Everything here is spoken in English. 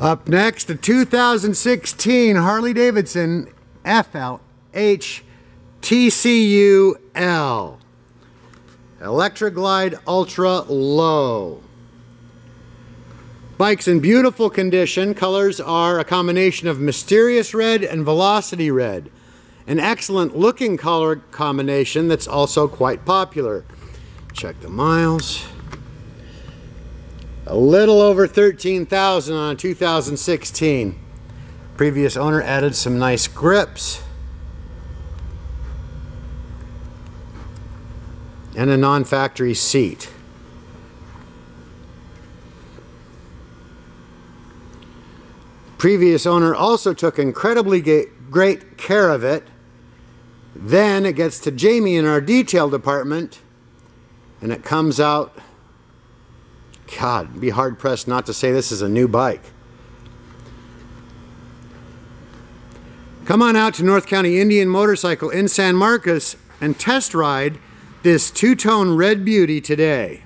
Up next, the 2016 Harley-Davidson FLHTCUL Electra Glide Ultra Low. Bike's in beautiful condition. Colors are a combination of Mysterious Red and Velocity Red. An excellent looking color combination that's also quite popular. Check the miles. A little over 13,000 on a 2016. Previous owner added some nice grips and a non-factory seat. Previous owner also took incredibly great care of it. Then it gets to Jamie in our detail department and it comes out, God, be hard pressed not to say this is a new bike. Come on out to North County Indian Motorcycle in San Marcos and test ride this two-tone red beauty today.